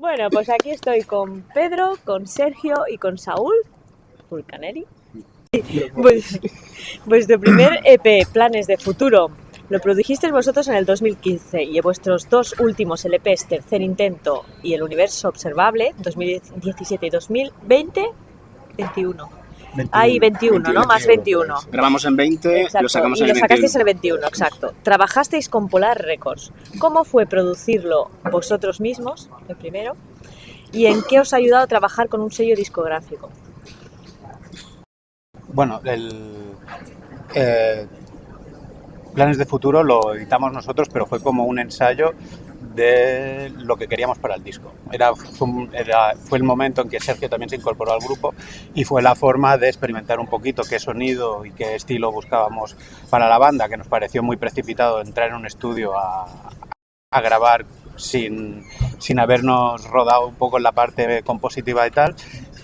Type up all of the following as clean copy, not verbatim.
Bueno, pues aquí estoy con Pedro, con Sergio y con Saúl Vulcanelli. Pues, vuestro primer EP, Planes de Futuro, lo produjisteis vosotros en el 2015 y vuestros dos últimos LPs, Tercer Intento y El Universo Observable, 2017 y 2020, 21. 21. Hay 21, ¿no? Más 21. Grabamos en 20, Exacto, lo sacamos y en lo el sacasteis 21. en el 21, exacto. Trabajasteis con Polar Records. ¿Cómo fue producirlo vosotros mismos, el primero? ¿Y en qué os ha ayudado a trabajar con un sello discográfico? Bueno, Planes de Futuro lo editamos nosotros, pero fue como un ensayo de lo que queríamos para el disco. Fue el momento en que Sergio también se incorporó al grupo y fue la forma de experimentar un poquito qué sonido y qué estilo buscábamos para la banda, que nos pareció muy precipitado entrar en un estudio a grabar sin habernos rodado un poco en la parte compositiva y tal.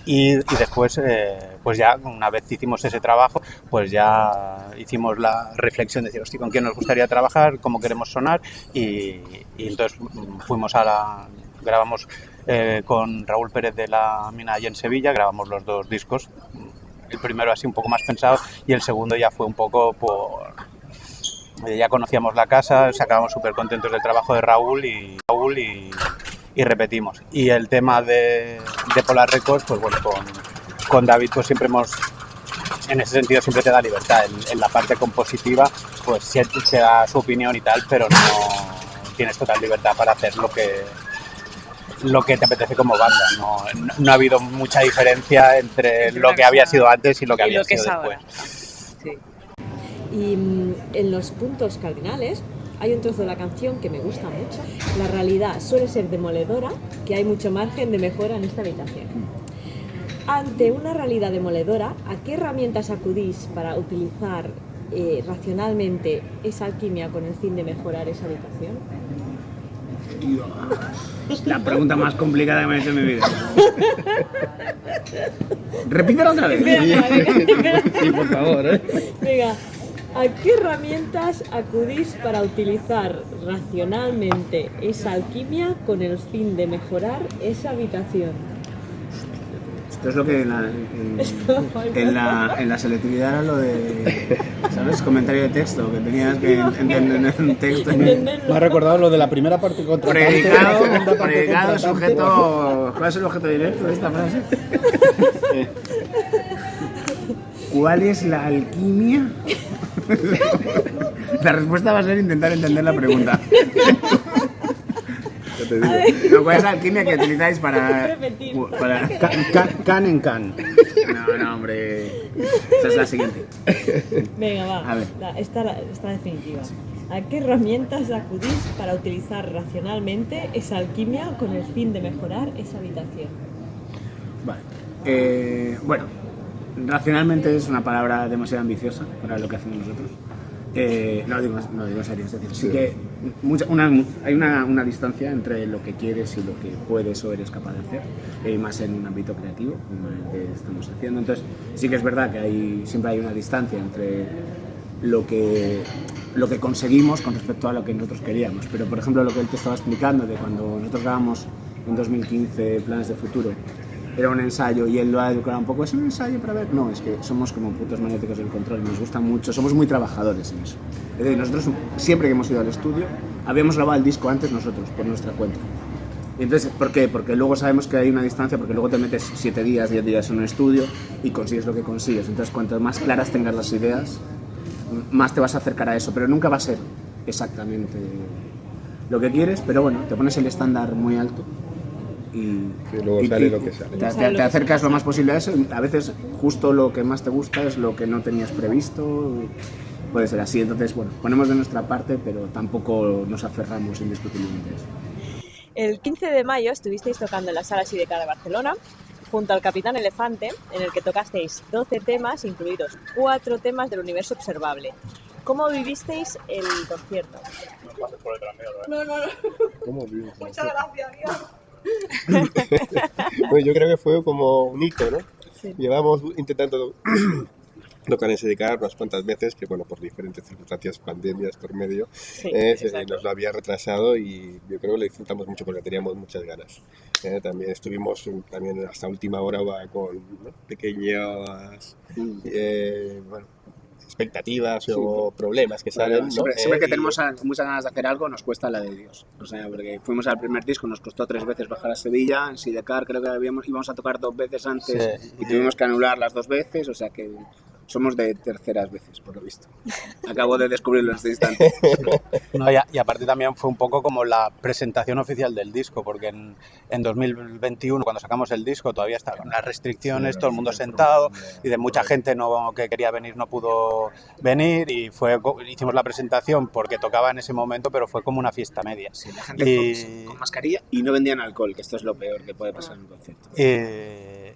Y después, pues ya una vez hicimos ese trabajo, pues ya hicimos la reflexión de decir, hostia, ¿con quién nos gustaría trabajar? ¿Cómo queremos sonar? Y entonces grabamos con Raúl Pérez de la Mina allí en Sevilla, grabamos los dos discos. El primero así un poco más pensado y el segundo ya fue un poco por... Ya conocíamos la casa, acabamos súper contentos del trabajo de Raúl y repetimos. Y el tema de Polar Records, pues bueno, con David pues siempre en ese sentido siempre te da libertad. En la parte compositiva pues siempre te da su opinión y tal, pero no tienes total libertad para hacer lo que te apetece como banda. No ha habido mucha diferencia entre lo que había sido antes y lo que había sido después. Sí. Y en los puntos cardinales hay un trozo de la canción que me gusta mucho. La realidad suele ser demoledora, que hay mucho margen de mejora en esta habitación. Ante una realidad demoledora, ¿a qué herramientas acudís para utilizar racionalmente esa alquimia con el fin de mejorar esa habitación? Dios, la pregunta más complicada que me he hecho en mi vida. Repítela otra vez. Sí, por favor. Venga, ¿a qué herramientas acudís para utilizar racionalmente esa alquimia con el fin de mejorar esa habitación? Esto es lo que en la selectividad era lo de, ¿sabes? Comentario de texto, que tenías que entender un texto. Me ha recordado lo de la primera parte contratante. Predicado, sujeto... ¿Cuál es el objeto directo de esta frase? ¿Cuál es la alquimia? La respuesta va a ser intentar entender la pregunta. No, ¿cuál es la alquimia que utilizáis para Can en can. No, hombre. Esa es la siguiente. Venga, va. A ver. Esta definitiva. ¿A qué herramientas acudís para utilizar racionalmente esa alquimia con el fin de mejorar esa habitación? Vale. Bueno, racionalmente es una palabra demasiado ambiciosa para lo que hacemos nosotros. No digo serio, es decir, sí que hay una distancia entre lo que quieres y lo que puedes o eres capaz de hacer, más en un ámbito creativo, como el que estamos haciendo. Entonces, sí que es verdad que siempre hay una distancia entre lo que conseguimos con respecto a lo que nosotros queríamos. Pero, por ejemplo, lo que él te estaba explicando de cuando nosotros grabamos en 2015 Planes de Futuro, era un ensayo y él lo ha educado un poco. ¿Es un ensayo para ver? No, es que somos como putos maniáticos del control, nos gusta mucho, somos muy trabajadores en eso. Es decir, nosotros siempre que hemos ido al estudio, habíamos grabado el disco antes nosotros, por nuestra cuenta. Y entonces, ¿por qué? Porque luego sabemos que hay una distancia, porque luego te metes 7 días, 10 días en un estudio y consigues lo que consigues. Entonces, cuanto más claras tengas las ideas, más te vas a acercar a eso, pero nunca va a ser exactamente lo que quieres, pero bueno, te pones el estándar muy alto. Y luego sale lo que sale. Te acercas lo más posible a eso. A veces justo lo que más te gusta es lo que no tenías previsto. Puede ser así. Entonces, bueno, ponemos de nuestra parte, pero tampoco nos aferramos indiscutiblemente a eso. El 15 de mayo estuvisteis tocando en la Sala Sidecar de Barcelona junto al Capitán Elefante, en el que tocasteis 12 temas, incluidos 4 temas del Universo Observable. ¿Cómo vivisteis el concierto? No pases por detrás mío, No. ¿Cómo vives? Muchas gracias, Dios. Bueno, yo creo que fue como un hito, ¿no? Sí. Llevamos intentando tocar en Sidecar unas cuantas veces, que bueno, por diferentes circunstancias, pandemias por medio, Sí, nos lo había retrasado y yo creo que lo disfrutamos mucho porque teníamos muchas ganas. También estuvimos también hasta última hora con, ¿no?, pequeñas bueno, expectativas o problemas que salen, ¿no? Siempre que tenemos muchas ganas de hacer algo nos cuesta la de Dios. O sea, porque fuimos al primer disco, nos costó 3 veces bajar a Sevilla, en Sidecar creo que íbamos a tocar 2 veces antes, Sí. y tuvimos que anular las 2 veces, o sea que somos de terceras veces, por lo visto. Acabo de descubrirlo en este instante. No, y aparte también fue un poco como la presentación oficial del disco, porque en 2021, cuando sacamos el disco, todavía estaban las restricciones, todo el mundo sentado, y de mucha gente que quería venir no pudo venir, y hicimos la presentación porque tocaba en ese momento, pero fue como una fiesta media. Sí, la gente con mascarilla y no vendían alcohol, que esto es lo peor que puede pasar en un concierto.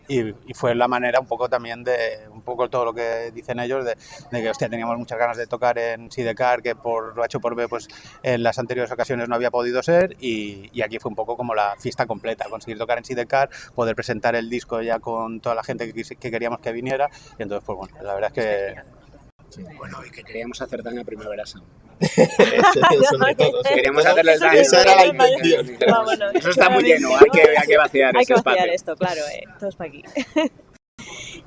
Y fue la manera un poco también de, un poco todo lo que dicen ellos, de que, hostia, teníamos muchas ganas de tocar en Sidecar, que por lo H por B, pues en las anteriores ocasiones no había podido ser, y aquí fue un poco como la fiesta completa, conseguir tocar en Sidecar, poder presentar el disco ya con toda la gente que queríamos que viniera, y entonces, pues bueno, la verdad es que... Sí. Bueno, y que queríamos hacer daño a Primavera Sound. Sobre todo, sí. Queríamos hacerles daño. Esa era la intención. Vámonos. Eso está muy lleno, hay que vaciar Hay que ese vaciar espacio. esto, claro, todos para aquí.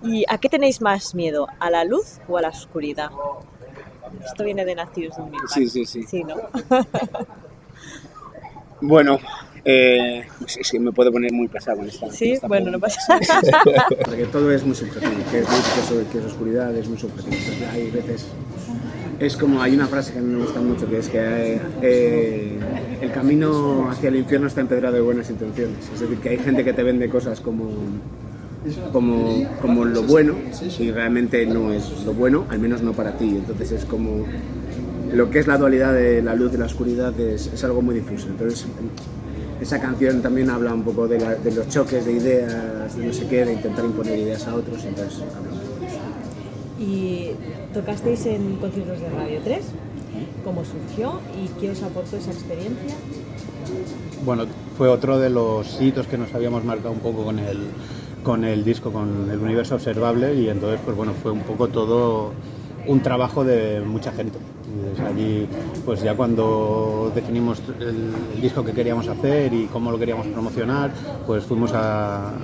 ¿Y a qué tenéis más miedo? ¿A la luz o a la oscuridad? Esto viene de Nacidos de un Milagro. Sí. Sí, ¿no? Bueno, es que me puedo poner muy pesado con esta. Sí, esta bueno, no pregunta. pasa nada. Porque todo es muy subjetivo, que es luz, que es oscuridad, es muy subjetivo. Entonces, hay veces, es como, hay una frase que a mí me gusta mucho, que es que el camino hacia el infierno está empedrado de buenas intenciones. Es decir, que hay gente que te vende cosas como lo bueno, y realmente no es lo bueno, al menos no para ti. Entonces es como lo que es la dualidad de la luz y la oscuridad es algo muy difuso. Entonces esa canción también habla un poco de los choques de ideas, de no sé qué, de intentar imponer ideas a otros, y entonces habla un poco de eso. Y tocasteis en conciertos de Radio 3. ¿Cómo surgió y qué os aportó esa experiencia? Bueno, fue otro de los hitos que nos habíamos marcado un poco con el disco, con el universo observable, y entonces pues bueno, fue un poco todo un trabajo de mucha gente. Y desde allí, pues ya cuando definimos el disco que queríamos hacer y cómo lo queríamos promocionar, pues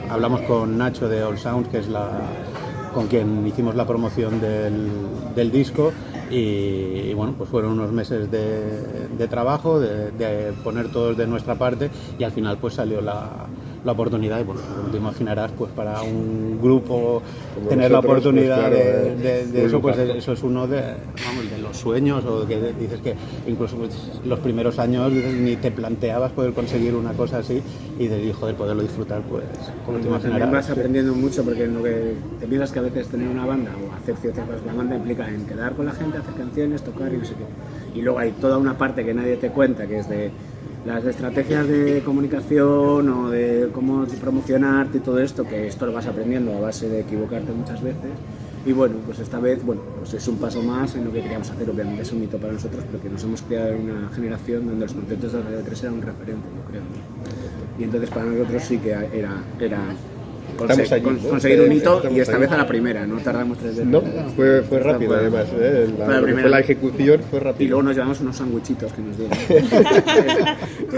hablamos con Nacho de All Sounds, que es con quien hicimos la promoción del disco, y bueno, pues fueron unos meses de trabajo, de poner todos de nuestra parte, y al final pues salió la oportunidad, y bueno, como te imaginarás, pues para un grupo como tener la oportunidad pues, claro, de eso, pues eso es uno de los sueños, o que dices que incluso pues, los primeros años ni te planteabas poder conseguir una cosa así, y de joder, poderlo disfrutar, pues como te imaginarás. También vas aprendiendo mucho, porque en lo que te piensas que a veces tener una banda o hacer ciertas cosas, la banda implica en quedar con la gente, hacer canciones, tocar y no sé qué. Y luego hay toda una parte que nadie te cuenta, que es de las estrategias de comunicación o de cómo promocionarte y todo esto, que esto lo vas aprendiendo a base de equivocarte muchas veces. Y bueno, pues esta vez, bueno, pues es un paso más en lo que queríamos hacer. Obviamente es un hito para nosotros, porque nos hemos creado en una generación donde los conciertos de Radio 3 eran un referente, yo creo. Y entonces para nosotros sí que era conseguir un hito, y esta vez a la primera, no tardamos 3 veces. No, fue rápido además, fue la ejecución fue rápida. Y luego nos llevamos unos sandwichitos que nos dieron.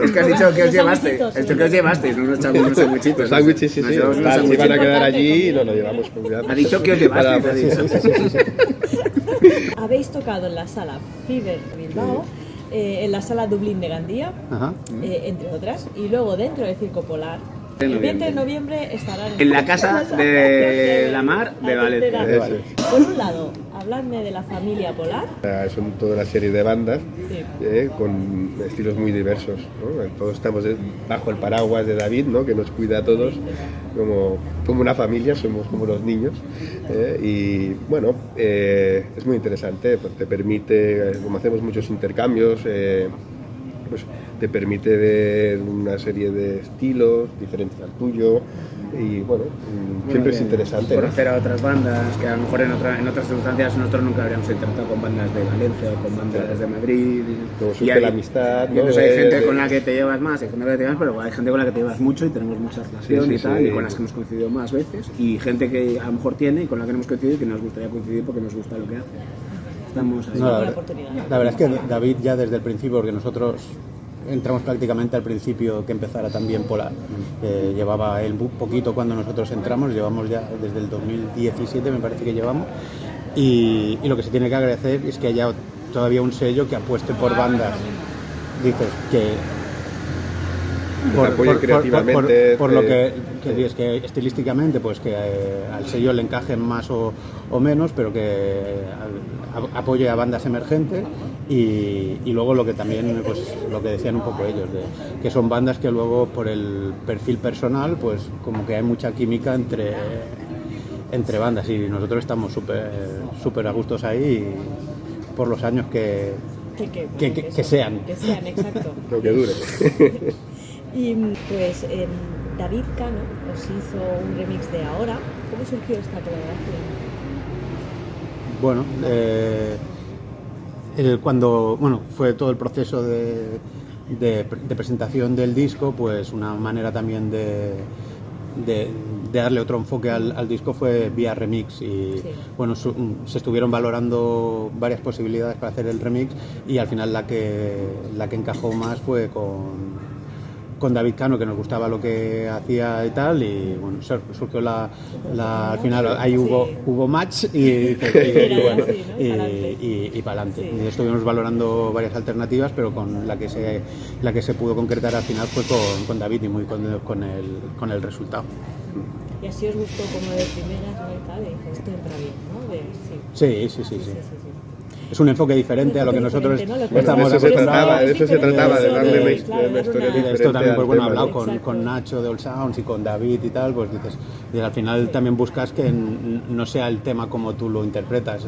Es que has dicho que os llevasteis, no nos echamos unos sandwichitos. Los sándwiches, sí, se iban a quedar allí y nos lo llevamos. Ha dicho que os llevasteis. Habéis tocado en la sala Fever Bilbao, en la sala Dublín de Gandía, entre otras, y luego dentro del Circo Polar. El 20 de noviembre estarán en la Casa de la Mar de Valencia. Por un lado, habladme de la familia Polar. Son toda una serie de bandas con estilos muy diversos, ¿no? Todos estamos bajo el paraguas de David, ¿no?, que nos cuida a todos como una familia, somos como los niños. Y bueno, es muy interesante, pues te permite, como hacemos muchos intercambios, pues te permite ver una serie de estilos diferentes al tuyo, y bueno, siempre es interesante conocer a otras bandas que a lo mejor en otras circunstancias nosotros nunca habríamos intentado, con bandas de Valencia o con bandas de Madrid, como surge la amistad, ¿no? Entonces hay gente con la que te llevas más, hay gente con la que te llevas, pero hay gente con la que te llevas mucho y tenemos mucha relación y tal, y con las que hemos coincidido más veces, y gente que a lo mejor tiene y con la que no hemos coincidido y que nos gustaría coincidir porque nos gusta lo que hace. Estamos ahí. La verdad es que David ya desde el principio, porque nosotros entramos prácticamente al principio que empezara también Polar. Llevaba él un poquito cuando nosotros entramos, llevamos ya desde el 2017 me parece que llevamos, y lo que se tiene que agradecer es que haya todavía un sello que apueste por bandas, dices, que apoye creativamente, por lo que es que estilísticamente pues que al sello le encajen más o menos, pero que apoye a bandas emergentes y luego lo que también pues lo que decían un poco ellos, que son bandas que luego por el perfil personal pues como que hay mucha química entre bandas, y nosotros estamos súper a gustos ahí por los años que sean. Que sean, exacto. Lo que dure. Y pues David Cano os hizo un remix de Ahora. ¿Cómo surgió esta colaboración? Bueno, cuando fue todo el proceso de presentación del disco, pues una manera también de darle otro enfoque al disco fue vía remix, y Sí. bueno, se estuvieron valorando varias posibilidades para hacer el remix, y al final la que encajó más fue con David Cano, que nos gustaba lo que hacía y tal, y bueno, surgió al final ahí hubo match y bueno, y para adelante. Sí. Y estuvimos valorando varias alternativas, pero con la que se pudo concretar al final fue con David, y muy con el resultado. Y así os gustó como de primeras, ¿no? Y tal, y dijo, esto entra bien, ¿no? Sí. Es un enfoque diferente a lo que nosotros Diferente, ¿no? estamos de eso se acostumbrados. de eso se trataba, de darle una historia Claro, diferente. Esto también, pues bueno, al hablado tema, ¿no? con Nacho de All Sounds y con David y tal, pues dices, y al final también buscas que no sea el tema como tú lo interpretas.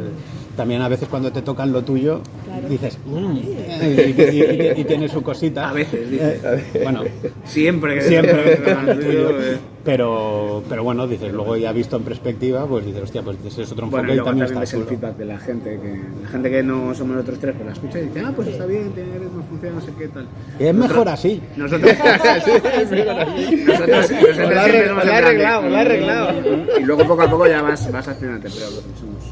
También a veces cuando te tocan lo tuyo, Claro. dices, y tiene su cosita. A veces, dice. Bueno, Siempre. pero bueno, dices, luego ya visto en perspectiva, pues dices, hostia, pues ese es otro enfoque, Bueno, y luego también también ves está el chulo. feedback de la gente que no somos nosotros tres, pues la escucha y dice, pues está bien, tiene ritmo, funciona, no sé qué tal. Es mejor así. Nosotros Lo ha arreglado. Y luego poco a poco ya vas aspirante, pero somos.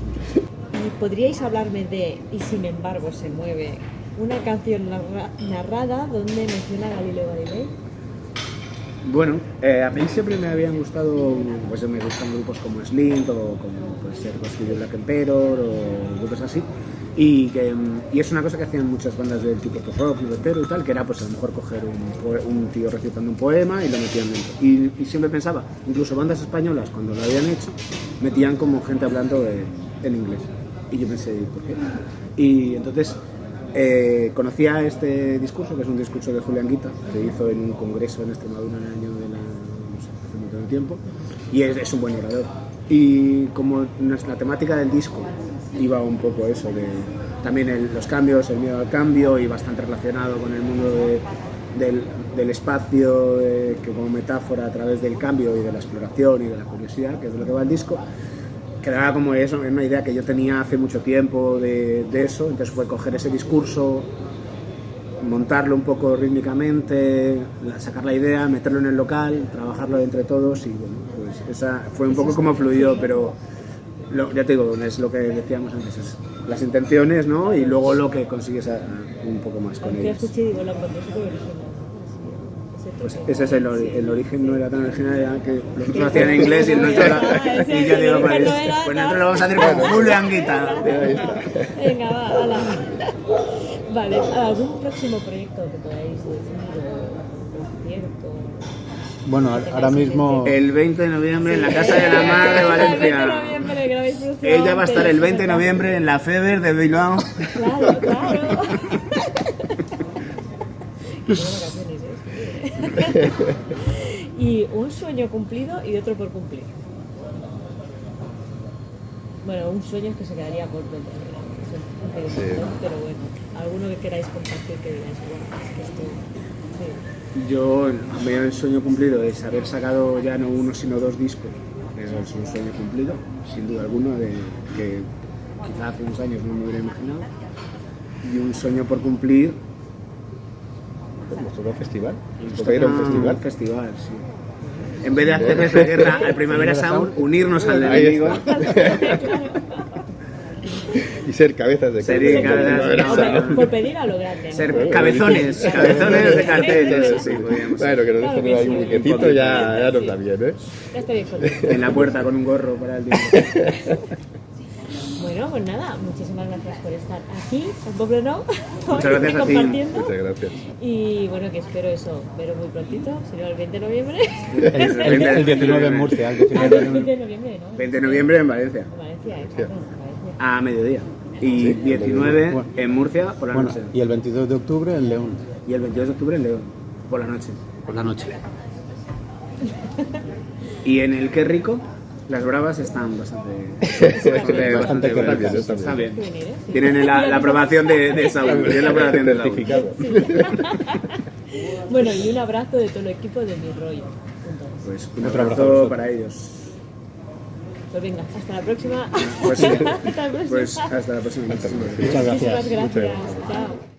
¿Y podríais hablarme de Y sin embargo se mueve? Una canción narrada donde menciona a Galileo Galilei. Bueno, a mí siempre me habían gustado, pues me gustan grupos como Slint o como puede ser Ghost Black Emperor o grupos así, y es una cosa que hacían muchas bandas del tipo rock, libertero y tal, que era pues a lo mejor coger un tío recitando un poema y lo metían dentro. Y siempre pensaba, incluso bandas españolas cuando lo habían hecho, metían como gente hablando en inglés. Y yo pensé, ¿por qué? Y entonces conocía este discurso, que es un discurso de Julián Guita, que hizo en un congreso en Extremadura en el año hace un montón de tiempo, y es un buen orador. Y como la temática del disco iba un poco eso, también los cambios, el miedo al cambio, y bastante relacionado con el mundo del espacio, que como metáfora a través del cambio y de la exploración y de la curiosidad, que es de lo que va el disco, quedaba como eso, una idea que yo tenía hace mucho tiempo de eso. Entonces fue coger ese discurso, montarlo un poco rítmicamente, sacar la idea, meterlo en el local, trabajarlo entre todos, y bueno, pues esa fue un poco como fluyó, pero ya te digo, es lo que decíamos antes, es las intenciones, ¿no? Y luego lo que consigues un poco más con Yo ellas. escuché y digo, lo encontré súper original. Pues ese es el origen, no era tan original, era que los otros lo hacían en inglés y el nuestro era. Y yo digo, pues nosotros lo vamos a hacer con Julián Guita. Venga, va, hala. Vale, ¿algún próximo proyecto que podáis decir o concierto? Bueno, ahora mismo El 20 de noviembre en la Casa de la Mar de El 20 de Valencia. noviembre, que lo habéis pronunciado Ella va a estar antes. el 20 de noviembre en la Feber de Bilbao. Claro. Qué buenas vacaciones, ¿eh? Y un sueño cumplido y otro por cumplir. Bueno, un sueño es que se quedaría corto, pero bueno, alguno que queráis compartir que digáis, bueno, es que esto... Sí. Yo, a mí el sueño cumplido es haber sacado ya no uno sino dos discos. Eso es un sueño cumplido, sin duda alguna, que quizá hace unos años no me hubiera imaginado. Y un sueño por cumplir. ¿Nos toca un festival? ¿Nos Nos toca ir a un toca festival? Un festival, sí. En vez de hacerles la guerra al Primavera Sound, unirnos al Ahí enemigo. está. Y ser cabezas de Sería cartel. cabezas, Hombre, no. por pedir a lo grande. ¿no? Ser cabezones de cartel, eso sí, podríamos. Bueno, que nos Claro dejen que ahí sí. un muñequito ya nos da bien, ¿eh? Ya estaría contento. En la puerta con un gorro para el día. Bueno, pues nada, muchísimas gracias por estar aquí, en Poblenou, Muchas gracias a ti. compartiendo. Muchas gracias. Y bueno, que espero eso, veros muy prontito, sería el 20 de noviembre. El 19 en Murcia, el 19 El 20 de noviembre, ¿no? 20 de noviembre en Valencia, En Valencia, exacto, en Valencia. a mediodía. Y 19 Bueno. en Murcia por la Bueno, noche. y el 22 de octubre en León, Y el 22 de octubre en León, por la noche. por la noche. Y en el Qué Rico, las bravas están bastante Bastante buenas. correctas, Están están bien. Qué venir, ¿eh? Sí. Tienen la aprobación de Saúl. Tienen la aprobación de Saúl. Certificado. Bueno, y un abrazo de todo el equipo de Mi Rollo. Entonces, Pues un Otro abrazo a abrazo vosotros. para ellos. pues venga, hasta la próxima. Pues sí. Hasta la próxima. Pues hasta la próxima. Muchas Muchísimas gracias. gracias. Chao.